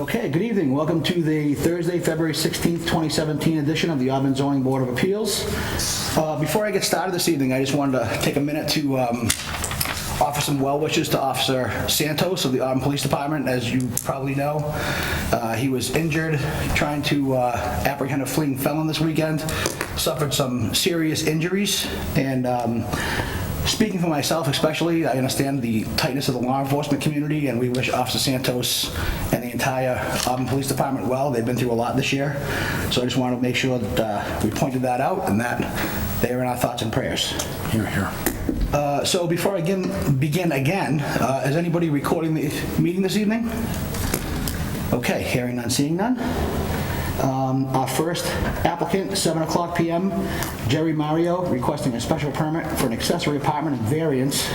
Okay, good evening. Welcome to the Thursday, February 16th, 2017 edition of the Auburn Zoning Board of Appeals. Before I get started this evening, I just wanted to take a minute to offer some well wishes to Officer Santos of the Auburn Police Department. As you probably know, he was injured trying to apprehend a fleeing felon this weekend, suffered some serious injuries, and speaking for myself especially, I understand the tightness of the law enforcement community, and we wish Officer Santos and the entire Auburn Police Department well. They've been through a lot this year, so I just want to make sure that we pointed that out and that they are in our thoughts and prayers. Here, here. So before I begin again, is anybody recording the meeting this evening? Okay, hearing none, seeing none. Our first applicant, 7 o'clock p.m., Jerry Mario, requesting a special permit for an accessory apartment and variance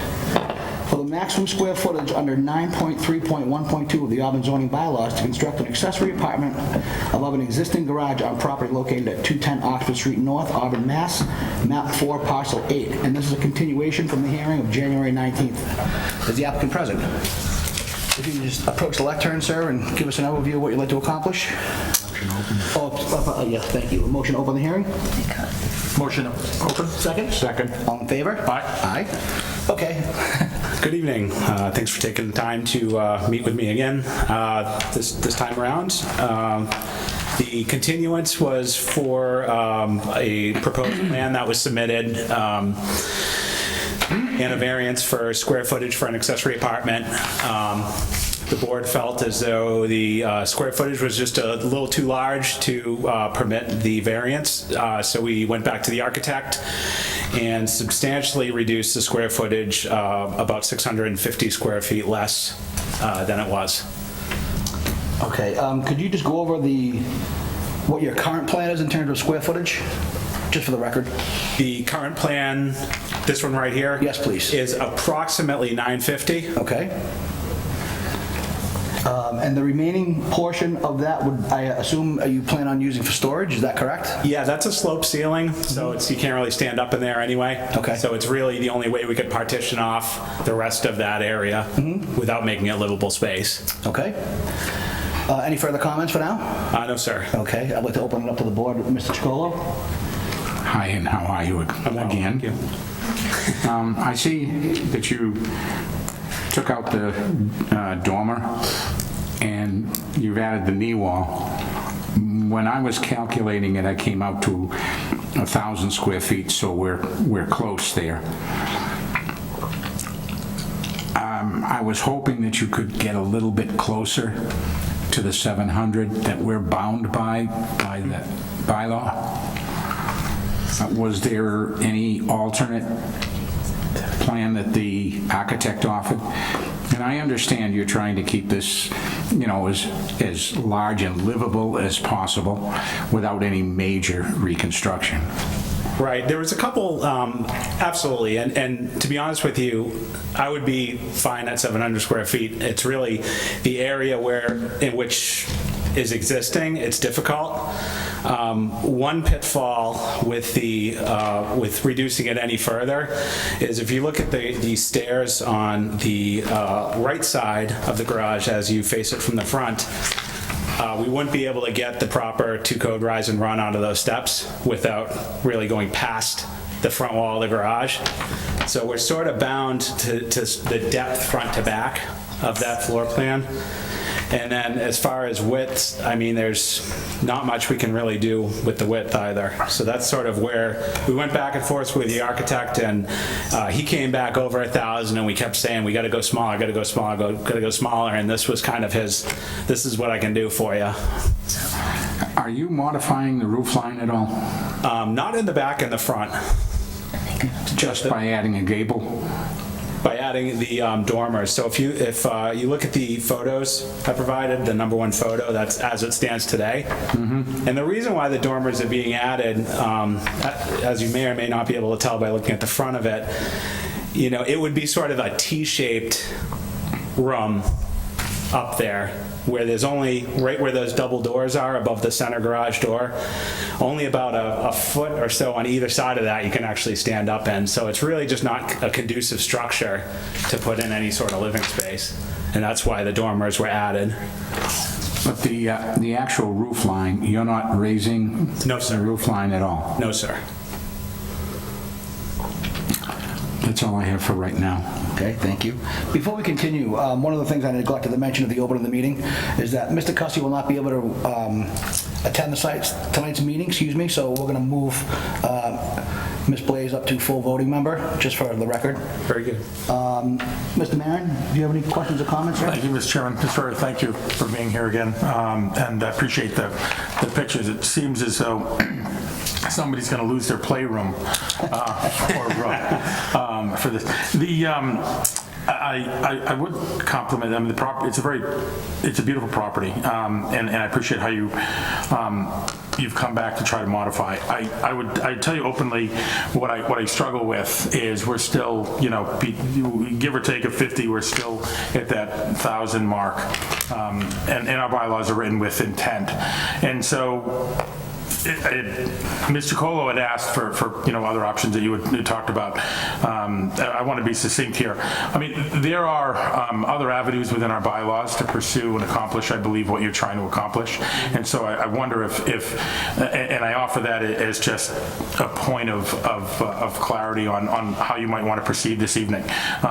for the maximum square footage under 9.3.1.2 of the Auburn zoning bylaws to construct an accessory apartment above an existing garage on property located at 210 Oxford Street North, Auburn, Mass., map 4, parcel 8. And this is a continuation from the hearing of January 19th. Is the applicant present? If you can just approach the lectern, sir, and give us an overview of what you'd like to accomplish. Motion open. Yeah, thank you. A motion to open the hearing? Motion open. Second? Second. All in favor? Aye. Aye. Okay. Good evening. Thanks for taking the time to meet with me again this time around. The continuance was for a proposed plan that was submitted and a variance for square footage for an accessory apartment. The board felt as though the square footage was just a little too large to permit the variance, so we went back to the architect and substantially reduced the square footage, about 650 square feet less than it was. Okay, could you just go over what your current plan is in terms of square footage, just for the record? The current plan, this one right here? Yes, please. Is approximately 950. Okay. And the remaining portion of that would, I assume, you plan on using for storage, is that correct? Yeah, that's a slope ceiling, so you can't really stand up in there anyway. Okay. So it's really the only way we could partition off the rest of that area without making it livable space. Okay. Any further comments for now? No, sir. Okay, I'd like to open it up to the board. Mr. Chicolo? Hi, and how are you again? Thank you. I see that you took out the dormer and you've added the knee wall. When I was calculating it, I came out to 1,000 square feet, so we're close there. I was hoping that you could get a little bit closer to the 700 that we're bound by the bylaw. Was there any alternate plan that the architect offered? And I understand you're trying to keep this, as large and livable as possible without any major reconstruction. Right, there was a couple, absolutely, and to be honest with you, I would be fine at 700 square feet. It's really the area in which is existing, it's difficult. One pitfall with with reducing it any further is if you look at the stairs on the right side of the garage as you face it from the front, we wouldn't be able to get the proper two-code rise and run onto those steps without really going past the front wall of the garage. So we're sort of bound to the depth front to back of that floor plan. And then as far as width, I mean, there's not much we can really do with the width either. So that's sort of where we went back and forth with the architect, and he came back over 1,000, and we kept saying, we got to go smaller, got to go smaller, got to go smaller. And this was kind of this is what I can do for you. Are you modifying the roof line at all? Not in the back and the front. Just by adding a gable? By adding the dormers. So if you look at the photos I provided, the #1 photo, that's as it stands today. And the reason why the dormers are being added, as you may or may not be able to tell by looking at the front of it, it would be sort of a T-shaped room up there, where there's only, right where those double doors are above the center garage door, only about a foot or so on either side of that you can actually stand up in. So it's really just not a conducive structure to put in any sort of living space. And that's why the dormers were added. But the actual roof line, you're not raising No, sir. the roof line at all? No, sir. That's all I have for right now. Okay, thank you. Before we continue, one of the things I neglected to mention at the opening of the meeting is that Mr. Cussy will not be able to attend tonight's meeting, so we're going to move Ms. Blaze up to full voting member, just for the record. Very good. Mr. Maron, do you have any questions or comments, sir? Thank you, Mr. Chairman. Just for thank you for being here again, and I appreciate the pictures. It seems as though somebody's going to lose their playroom for this. I would compliment them. The property, it's a beautiful property, and I appreciate how you've come back to try to modify. I tell you openly, what I struggle with is we're still, give or take a 50, we're still at that 1,000 mark, and our bylaws are written with intent, and so. Mr. Colo had asked for other options that you had talked about. I want to be succinct here. I mean, there are other avenues within our bylaws to pursue and accomplish, I believe, what you're trying to accomplish. And so I wonder if and I offer that as just a point of clarity on how you might want to proceed this evening.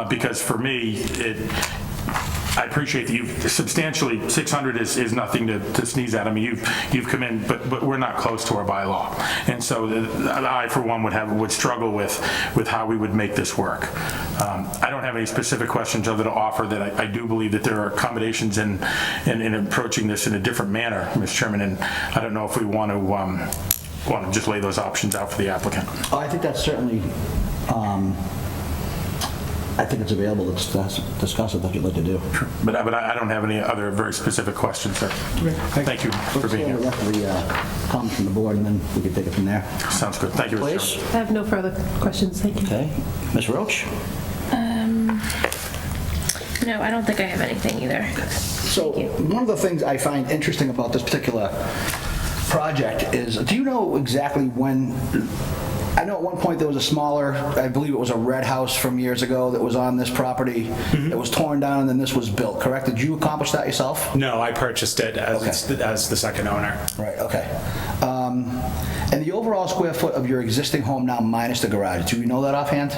Because for me, I appreciate that you've substantially, 600 is nothing to sneeze at. I mean, you've come in, but we're not close to our bylaw. And so I, for one, would struggle with how we would make this work. I don't have any specific questions other to offer that I do believe that there are accommodations in approaching this in a different manner, Mr. Chairman, and I don't know if we want to just lay those options out for the applicant. I think that's certainly, I think it's available to discuss it, if you'd like to do. Sure. But I don't have any other very specific questions, sir. Thank you for being here. Let's hear the rest of the comments from the board, and then we can take it from there. Sounds good. Thank you, Mr. Please? Chairman. I have no further questions, thank you. Okay. Ms. Roach? No, I don't think I have anything either. So one of the things I find interesting about this particular project is, do you know exactly when, I know at one point there was a smaller, I believe it was a red house from years ago that was on this property. It was torn down and then this was built, correct? Did you accomplish that yourself? No, I purchased it as the second owner. Right, okay. And the overall square foot of your existing home now minus the garage, do you know that offhand?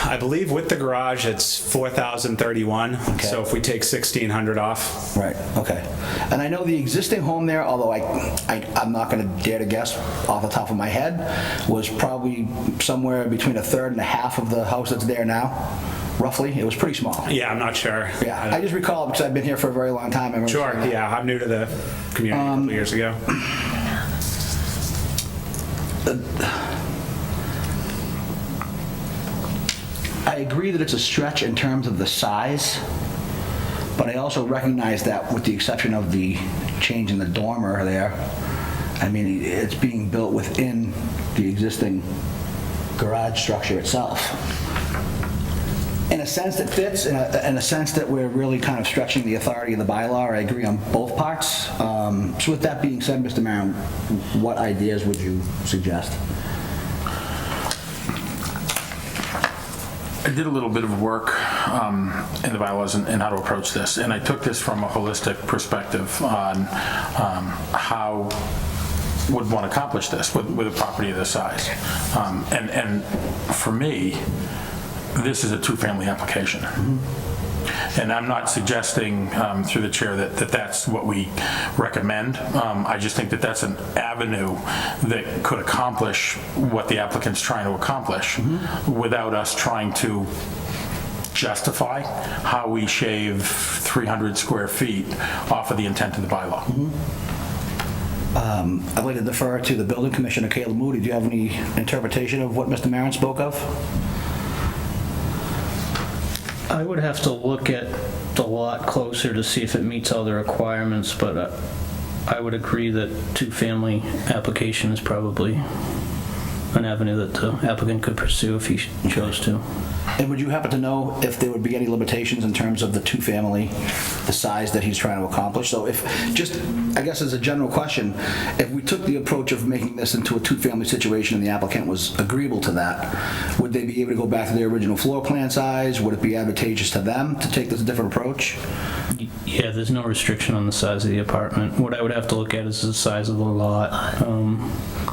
I believe with the garage, it's 4,031. Okay. So if we take 1,600 off. Right, okay. And I know the existing home there, although I'm not going to dare to guess off the top of my head, was probably somewhere between a third and a half of the house that's there now, roughly. It was pretty small. Yeah, I'm not sure. Yeah, I just recall it because I've been here for a very long time. I remember Sure, seeing it. yeah, I'm new to the community a couple years ago. I agree that it's a stretch in terms of the size, but I also recognize that with the exception of the change in the dormer there, I mean, it's being built within the existing garage structure itself. In a sense that fits, in a sense that we're really kind of stretching the authority of the bylaw, I agree on both parts. So with that being said, Mr. Maron, what ideas would you suggest? I did a little bit of work in the bylaws and how to approach this, and I took this from a holistic perspective on how would want to accomplish this with a property of this size. And for me, this is a two-family application. And I'm not suggesting through the chair that that's what we recommend. I just think that that's an avenue that could accomplish what the applicant's trying to accomplish without us trying to justify how we shave 300 square feet off of the intent of the bylaw. I'd like to defer to the building commissioner, Caleb Moody. Do you have any interpretation of what Mr. Maron spoke of? I would have to look at the lot closer to see if it meets all the requirements, but I would agree that two-family application is probably an avenue that the applicant could pursue if he chose to. And would you happen to know if there would be any limitations in terms of the two-family, the size that he's trying to accomplish? So if, just, I guess as a general question, if we took the approach of making this into a two-family situation and the applicant was agreeable to that, would they be able to go back to their original floor plan size? Would it be advantageous to them to take this different approach? Yeah, there's no restriction on the size of the apartment. What I would have to look at is the size of the lot.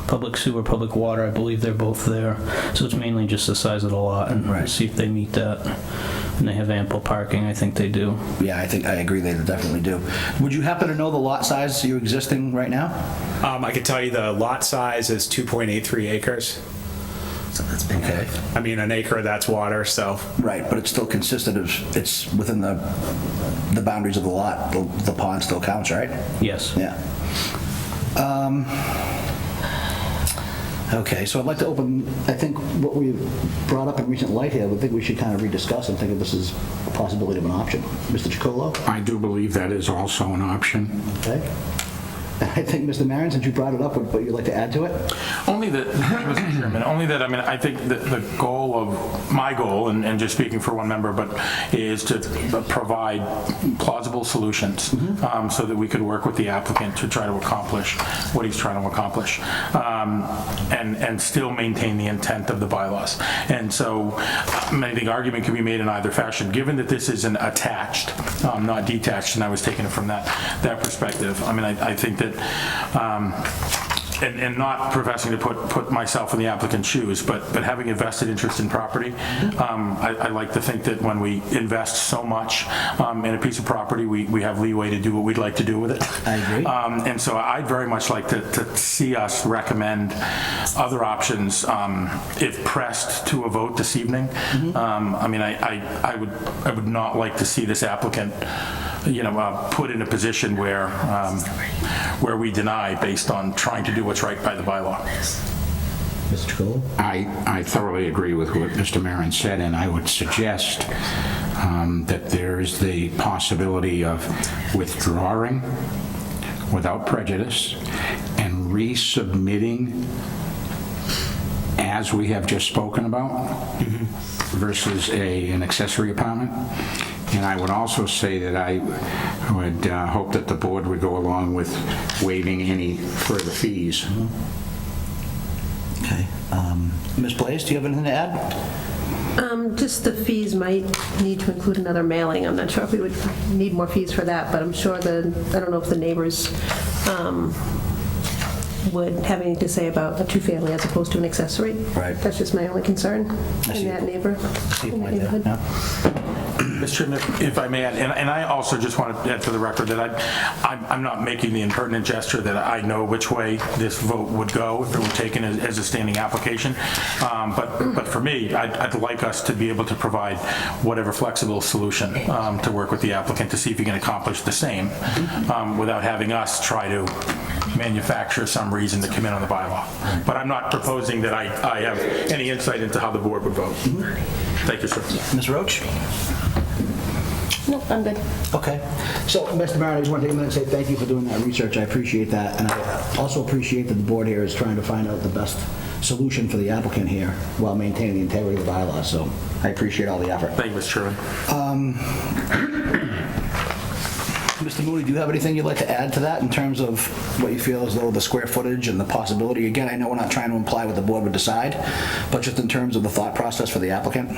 Public sewer, public water, I believe they're both there. So it's mainly just the size of the lot and Right. see if they meet that. And they have ample parking, I think they do. Yeah, I agree, they definitely do. Would you happen to know the lot size you're existing right now? I could tell you the lot size is 2.83 acres. Okay. I mean, an acre, that's water, so. Right, but it's still consistent of, it's within the boundaries of the lot. The pond still counts, right? Yes. Yeah. Okay, so I'd like to open, I think what we brought up in recent light here, I think we should kind of rediscuss and think of this as a possibility of an option. Mr. Chacolo? I do believe that is also an option. Okay. And I think, Mr. Maron, since you brought it up, what you'd like to add to it? Only that, Mr. Chairman, only that, I mean, I think that the goal of, my goal, and just speaking for one member, but is to provide plausible solutions so that we could work with the applicant to try to accomplish what he's trying to accomplish and still maintain the intent of the bylaws. And so I think argument can be made in either fashion. Given that this is an attached, not detached, and I was taking it from that perspective, I mean, I think that and not professing to put myself in the applicant's shoes, but having a vested interest in property, I like to think that when we invest so much in a piece of property, we have leeway to do what we'd like to do with it. I agree. And so I'd very much like to see us recommend other options if pressed to a vote this evening. I mean, I would not like to see this applicant put in a position where we deny based on trying to do what's right by the bylaw. Mr. Chacolo? I thoroughly agree with what Mr. Maron said, and I would suggest that there is the possibility of withdrawing without prejudice and resubmitting as we have just spoken about versus an accessory apartment. And I would also say that I would hope that the board would go along with waiving any further fees. Okay. Ms. Blaze, do you have anything to add? Just the fees might need to include another mailing. I'm not sure if we would need more fees for that, but I'm sure I don't know if the neighbors would have anything to say about a two-family as opposed to an accessory. Right. That's just my only concern see in that your neighborhood. Yeah. Mr. Chairman, if I may add, and I also just want to add for the record that I'm not making the impertinent gesture that I know which way this vote would go if it were taken as a standing application. But for me, I'd like us to be able to provide whatever flexible solution to work with the applicant to see if he can accomplish the same without having us try to manufacture some reason to come in on the bylaw. But I'm not proposing that I have any insight into how the board would vote. Thank you, sir. Ms. Roach? Nope, I'm good. Okay. So, Mr. Maron, I just want to take a minute and say thank you for doing that research. I appreciate that. And I also appreciate that the board here is trying to find out the best solution for the applicant here while maintaining the integrity of the bylaws. So I appreciate all the effort. Thank you, Mr. Chairman. Mr. Mooney, do you have anything you'd like to add to that in terms of what you feel as though the square footage and the possibility? Again, I know we're not trying to imply what the board would decide, but just in terms of the thought process for the applicant?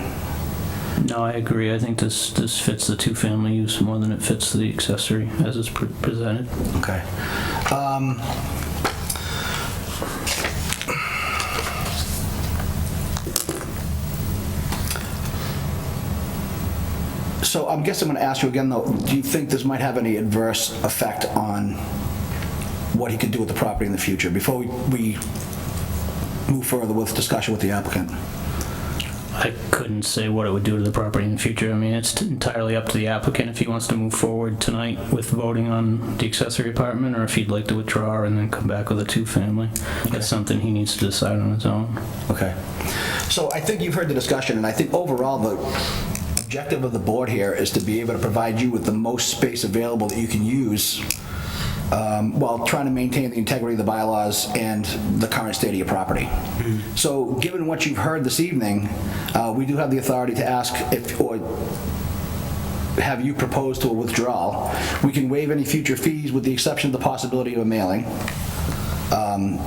No, I agree. I think this fits the two-family use more than it fits the accessory as it's presented. Okay. So I'm guessing I'm going to ask you again, though, do you think this might have any adverse effect on what he could do with the property in the future before we move further with discussion with the applicant? I couldn't say what it would do to the property in the future. I mean, it's entirely up to the applicant if he wants to move forward tonight with voting on the accessory apartment, or if he'd like to withdraw and then come back with a two-family. That's something he needs to decide on his own. Okay. So I think you've heard the discussion, and I think overall the objective of the board here is to be able to provide you with the most space available that you can use while trying to maintain the integrity of the bylaws and the current state of your property. So given what you've heard this evening, we do have the authority to ask if, or have you propose to a withdrawal. We can waive any future fees with the exception of the possibility of a mailing.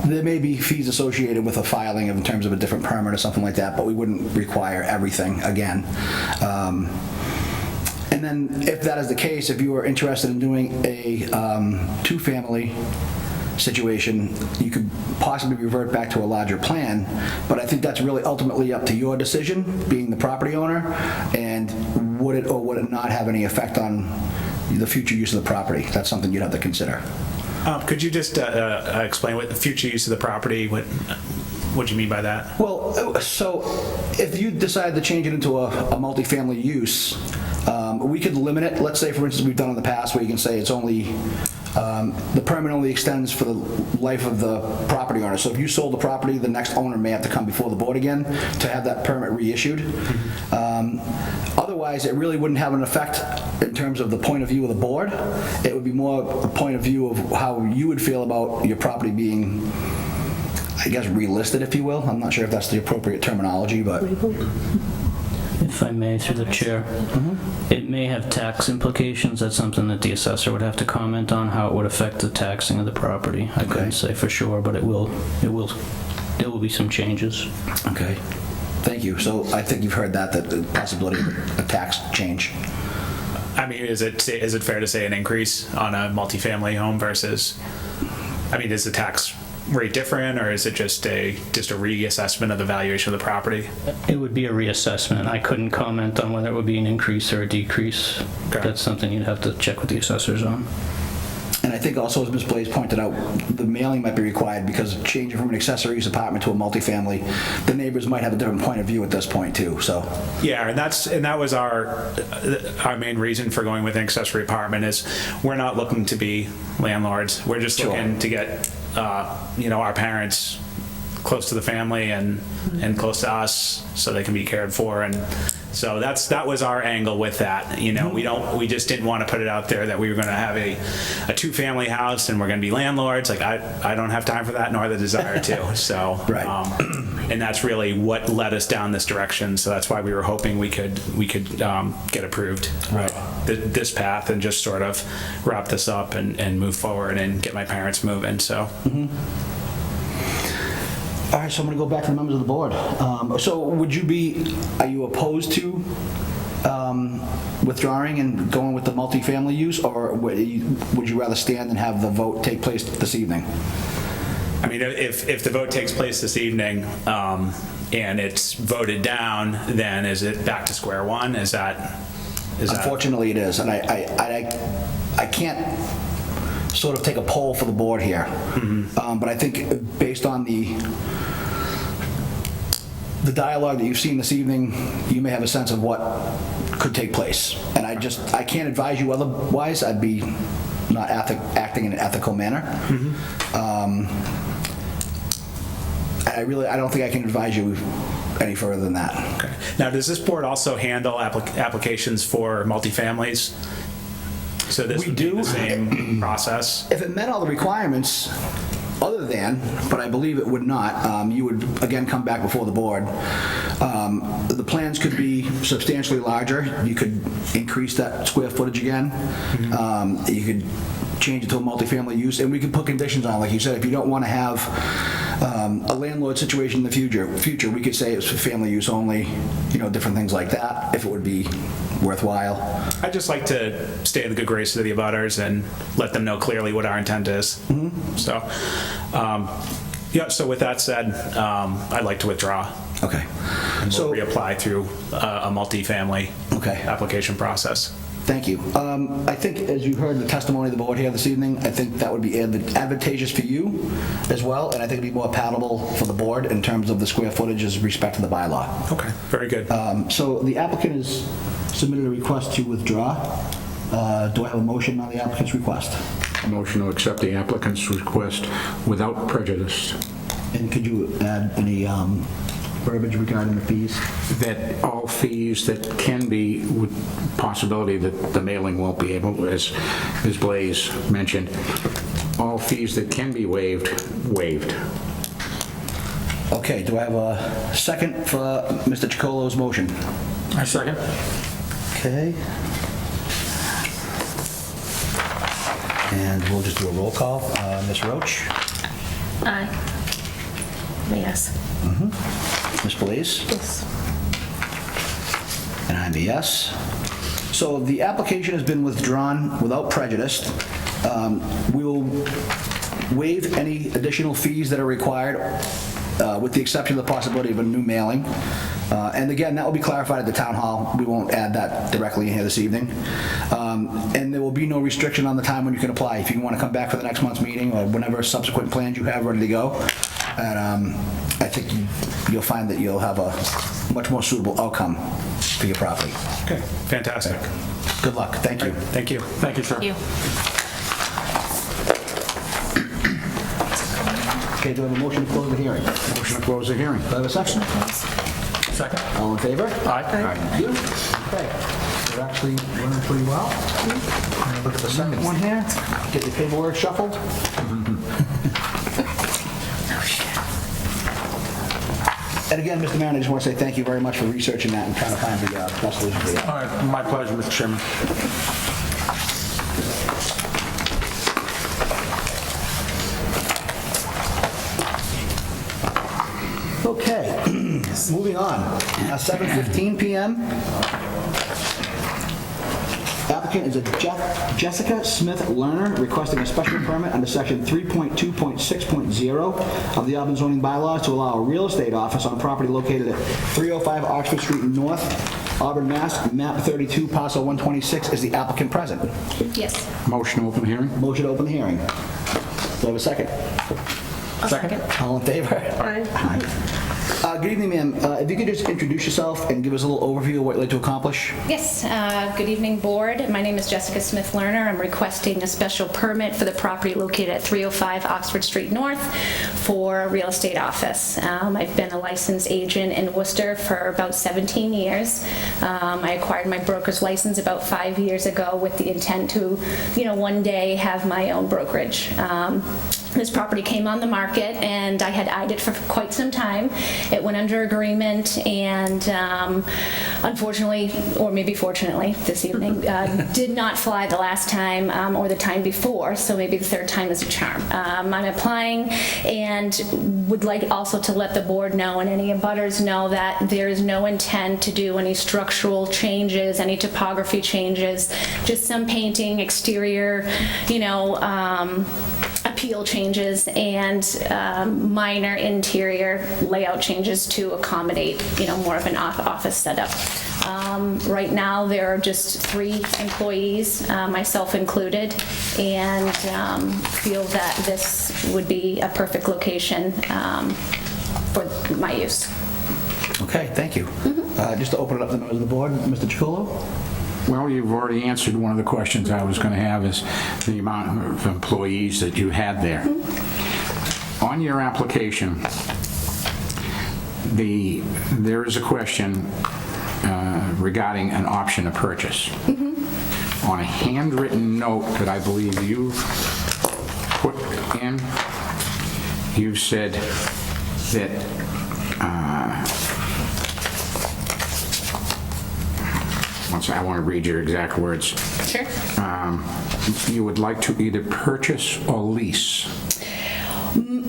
There may be fees associated with a filing in terms of a different permit or something like that, but we wouldn't require everything again. And then if that is the case, if you are interested in doing a two-family situation, you could possibly revert back to a larger plan, but I think that's really ultimately up to your decision, being the property owner, and would it or would it not have any effect on the future use of the property? That's something you'd have to consider. Could you just explain what the future use of the property, what do you mean by that? Well, so if you decide to change it into a multifamily use, we could limit it. Let's say, for instance, we've done in the past where you can say it's only, the permit only extends for the life of the property owner. So if you sold the property, the next owner may have to come before the board again to have that permit reissued. Otherwise, it really wouldn't have an effect in terms of the point of view of the board. It would be more a point of view of how you would feel about your property being, I guess, relisted, if you will. I'm not sure if that's the appropriate terminology, but... If I may, through the chair, it may have tax implications. That's something that the assessor would have to comment on, how it would affect the taxing of the property. I couldn't say for sure, but there will be some changes. Okay, thank you. So I think you've heard that the possibility of a tax change. I mean, is it fair to say an increase on a multifamily home versus, I mean, is the tax rate different, or is it just a reassessment of the valuation of the property? It would be a reassessment. I couldn't comment on whether it would be an increase or a decrease. Okay. That's something you'd have to check with the assessors on. And I think also, as Ms. Blaze pointed out, the mailing might be required because changing from an accessory use apartment to a multifamily, the neighbors might have a different point of view at this point too, so. Yeah, and that was our main reason for going with an accessory apartment is we're not looking to be landlords. We're just looking to get, our parents close to the family and close to us so they can be cared for. And so that was our angle with that. We just didn't want to put it out there that we were going to have a two-family house and we're going to be landlords. Like I don't have time for that, nor the desire to. So, Right. And that's really what led us down this direction. So that's why we were hoping we could get approved this path and just sort of wrap this up and move forward and get my parents moving. So. All right, so I'm going to go back to the members of the board. So are you opposed to withdrawing and going with the multifamily use, or would you rather stand and have the vote take place this evening? I mean, if the vote takes place this evening and it's voted down, then is it back to square one? Is that? Unfortunately, it is, and I can't sort of take a poll for the board here, but I think based on the dialogue that you've seen this evening, you may have a sense of what could take place. And I can't advise you otherwise. I'd be not acting in an ethical manner. I don't think I can advise you any further than that. Okay. Now, does this board also handle applications for multifamilies? So this would be the same process? If it met all the requirements, other than, but I believe it would not, you would again come back before the board. The plans could be substantially larger. You could increase that square footage again. You could change it to a multifamily use, and we could put conditions on, like you said, if you don't want to have a landlord situation in the future, we could say it's for family use only, different things like that, if it would be worthwhile. I'd just like to stay in the good graces of the abutters and let them know clearly what our intent is. So, so with that said, I'd like to withdraw. Okay. And we'll reapply through a multifamily application process. Thank you. I think, as you heard the testimony of the board here this evening, I think that would be advantageous for you as well, and I think it'd be more palatable for the board in terms of the square footage as respect to the bylaw. Okay, very good. So the applicant has submitted a request to withdraw. Do I have a motion on the applicant's request? A motion to accept the applicant's request without prejudice. And could you add any verbiage regarding the fees? That all fees that can be, with possibility that the mailing won't be able, as Ms. Blaze mentioned, all fees that can be waived. Okay, do I have a second for Mr. Chacolo's motion? I second. Okay. And we'll just do a roll call. Ms. Roach? Aye. Yes. Ms. Blaze? Yes. And I'm a yes. So the application has been withdrawn without prejudice. We will waive any additional fees that are required, with the exception of the possibility of a new mailing. And again, that will be clarified at the town hall. We won't add that directly in here this evening. And there will be no restriction on the time when you can apply. If you want to come back for the next month's meeting or whenever subsequent plans you have ready to go. And I think you'll find that you'll have a much more suitable outcome for your property. Okay, fantastic. Good luck. Thank you. Thank you. Thank you, sir. You. Okay, do I have a motion to close the hearing? Motion to close the hearing. Do I have a second? Second. All in favor? Aye. Thank you. Okay, we're actually running pretty well. Look at the second one here. Get your paperwork shuffled. And again, Mr. Mayor, I just want to say thank you very much for researching that and trying to find the best solution for you. All right, my pleasure, Mr. Chairman. Okay, moving on. 7:15 p.m. Applicant is a Jessica Smith Lerner requesting a special permit under section 3.2.6.0 of the Auburn zoning bylaws to allow a real estate office on property located at 305 Oxford Street North, Auburn, Mass. Map 32, parcel 126. Is the applicant present? Yes. Motion to open hearing? Motion to open the hearing. Do I have a second? Second. All in favor? Aye. Good evening, ma'am. If you could just introduce yourself and give us a little overview of what you'd like to accomplish. Yes, good evening, board. My name is Jessica Smith Lerner. I'm requesting a special permit for the property located at 305 Oxford Street North for a real estate office. I've been a licensed agent in Worcester for about 17 years. I acquired my broker's license about 5 years ago with the intent to, one day have my own brokerage. This property came on the market and I had eyed it for quite some time. It went under agreement and unfortunately, or maybe fortunately this evening, did not fly the last time or the time before, so maybe the third time is a charm. I'm applying and would like also to let the board know and any abutters know that there is no intent to do any structural changes, any topography changes, just some painting, exterior, appeal changes and minor interior layout changes to accommodate, more of an office setup. Right now, there are just 3 employees, myself included, and feel that this would be a perfect location for my use. Okay, thank you. Just to open it up to the members of the board, Mr. Chacolo? Well, you've already answered one of the questions I was going to have, is the amount of employees that you had there. On your application, there is a question regarding an option to purchase. On a handwritten note that I believe you put in, you said that I want to read your exact words. Sure. You would like to either purchase or lease.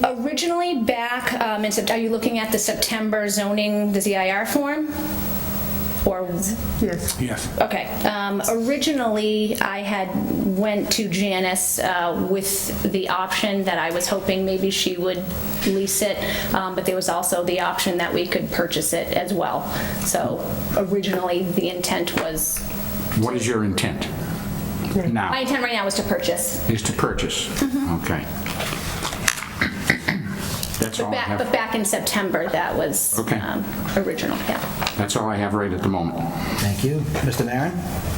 Originally back, are you looking at the September zoning, the ZIR form? Or Yes. Yes. Okay. Originally, I had went to Janice with the option that I was hoping maybe she would lease it, but there was also the option that we could purchase it as well. So originally, the intent was... What is your intent now? My intent right now is to purchase. Is to purchase. Okay. That's all I have. But back in September, that was Okay. original, yeah. That's all I have right at the moment. Thank you. Mr. Maron?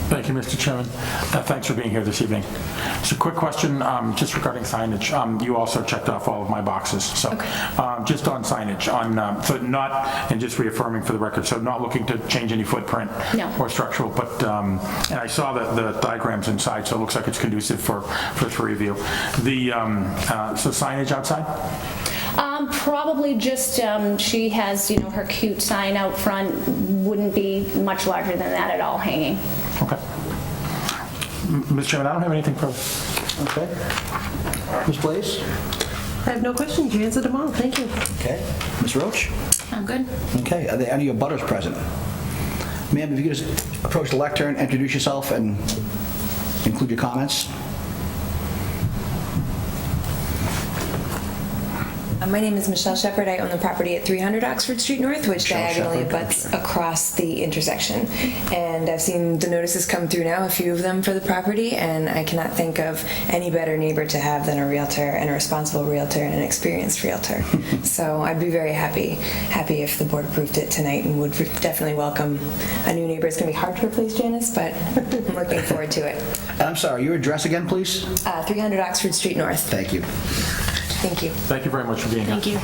Thank you, Mr. Chairman. Thanks for being here this evening. So quick question, just regarding signage. You also checked off all of my boxes, so just on signage, so not, and just reaffirming for the record, so not looking to change any footprint No. or structural, but, and I saw the diagrams inside, so it looks like it's conducive for the three of you. So signage outside? Probably just, she has, her cute sign out front, wouldn't be much larger than that at all hanging. Okay. Mr. Chairman, I don't have anything further. Okay. Ms. Blaze? I have no questions, you answered them all, thank you. Okay. Ms. Roach? I'm good. Okay, are there any of your butters present? Ma'am, if you could just approach the lectern, introduce yourself, and include your comments. My name is Michelle Shepard. I own the property at 300 Oxford Street North, which Michelle diagonally Shepard. abuts across the intersection. And I've seen the notices come through now, a few of them for the property, and I cannot think of any better neighbor to have than a realtor, and a responsible realtor, and an experienced realtor. So I'd be very happy if the board approved it tonight, and would definitely welcome a new neighbor. It's going to be hard to replace Janice, but I'm looking forward to it. And I'm sorry, your address again, please? 300 Oxford Street North. Thank you. Thank you. Thank you very much for being here. Thank you.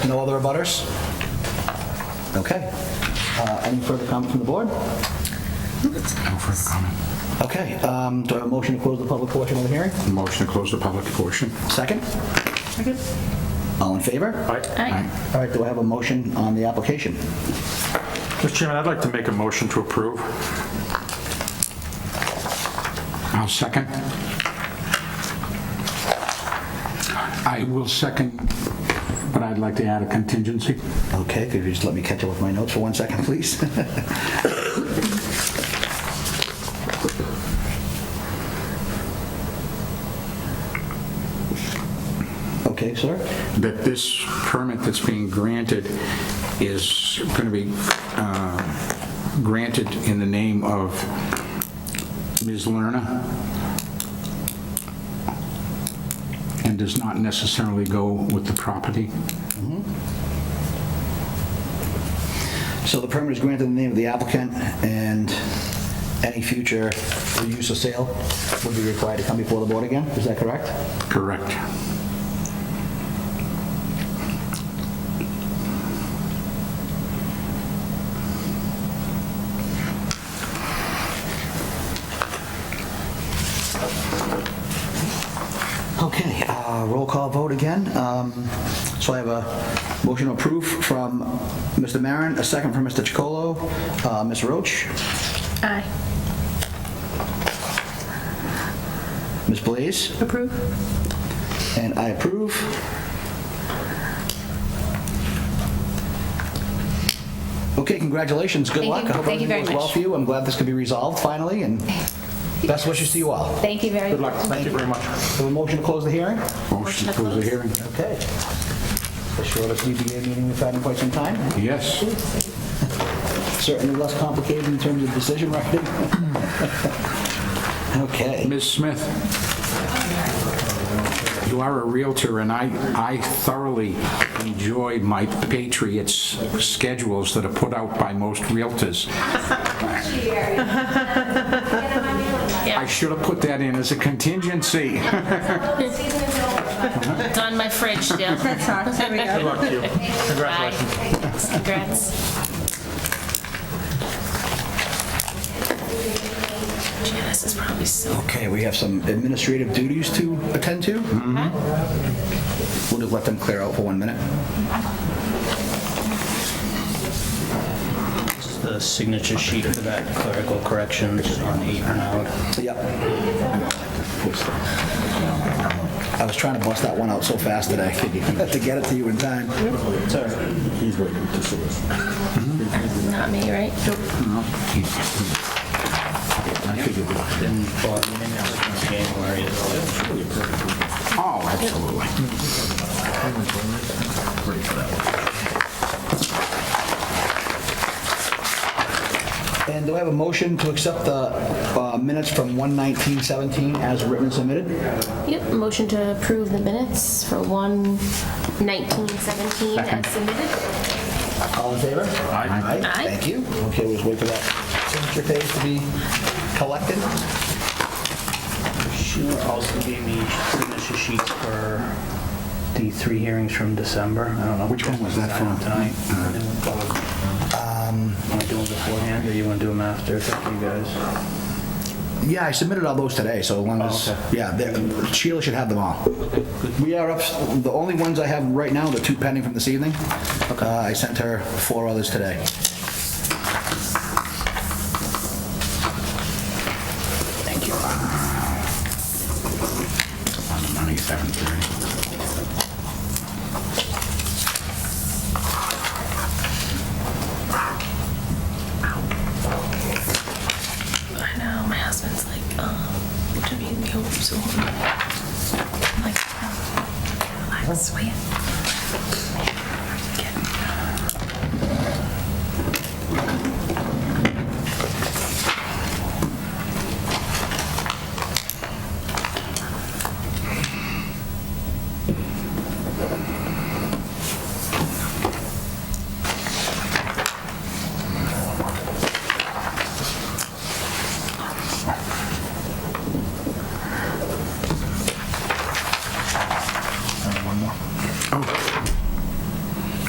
No other abutters? Okay. Any further comment from the board? No further comment. Okay, do I have a motion to close the public portion of the hearing? Motion to close the public portion. Second? Second. All in favor? Aye. All right, do I have a motion on the application? Mr. Chairman, I'd like to make a motion to approve. I'll second. I will second, but I'd like to add a contingency. Okay, could you just let me catch up with my notes for 1 second, please? Okay, sir? That this permit that's being granted is going to be granted in the name of Ms. Lerna and does not necessarily go with the property. So the permit is granted in the name of the applicant, and any future use or sale would be required to come before the board again? Is that correct? Correct. Okay, roll call vote again. So I have a motion to approve from Mr. Maron, a second from Mr. Chacolo. Ms. Roach? Aye. Ms. Blaze? Approve? And I approve. Okay, congratulations, good Thank luck. you. I hope Thank you everything very goes well much. for you. I'm glad this could be resolved finally, and best wishes to you all. Thank you very much. Good luck. Thank you very much. Have a motion to close the hearing? Motion to close the hearing. Okay. The shortest ZBA meeting we've had in quite some time. Yes. Certainly less complicated in terms of decision writing. Okay. Ms. Smith, you are a Realtor, and I thoroughly enjoy my Patriots schedules that are put out by most Realtors. I should have put that in as a contingency. It's on my fridge still. Good luck to you. Congratulations. Bye. Congrats. Janice is probably so... Okay, we have some administrative duties to attend to. We'll just let them clear out for 1 minute. The signature sheet for that clerical corrections on 8 Hernald. Yep. I was trying to bust that one out so fast that I had to get it to you in time. He's waiting to see us. Not me, right? I figured we Then bought in January as well. Oh, absolutely. And do I have a motion to accept the minutes from 1/19/17 as written and submitted? Yep, motion to approve the minutes for 1/19/17 as submitted. All in favor? Aye. Aye. Thank you. Okay, we'll just wait for that signature page to be collected. Sheila also gave me signature sheets for the 3 hearings from December. I don't know. Which one was that from? Tonight. Want to do them beforehand, or you want to do them after? It's up to you guys. Yeah, I submitted all those today, so as long as, Sheila should have them all. We are up, the only ones I have right now, the 2 pending from this evening. I sent her 4 others today. Thank you. Money, 7:30. I know, my husband's like, what do you mean, you so I'm like, relax, wait.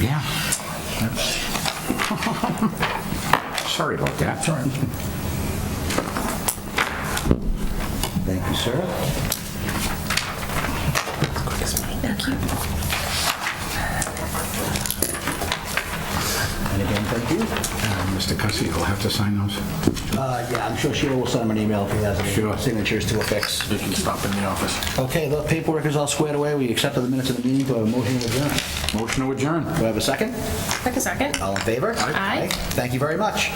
Yeah. Sorry about that. Sorry. Thank you, sir. Thank you. And again, thank you. Mr. Cussy, you'll have to sign those. Yeah, I'm sure Sheila will send him an email if he has any Sure. signatures to affix. You can stop in the office. Okay, the paperwork is all squared away. We accepted the minutes of the meeting. Do I have a motion to adjourn? Motion to adjourn. Do I have a second? Second. All in favor? Aye. Thank you very much.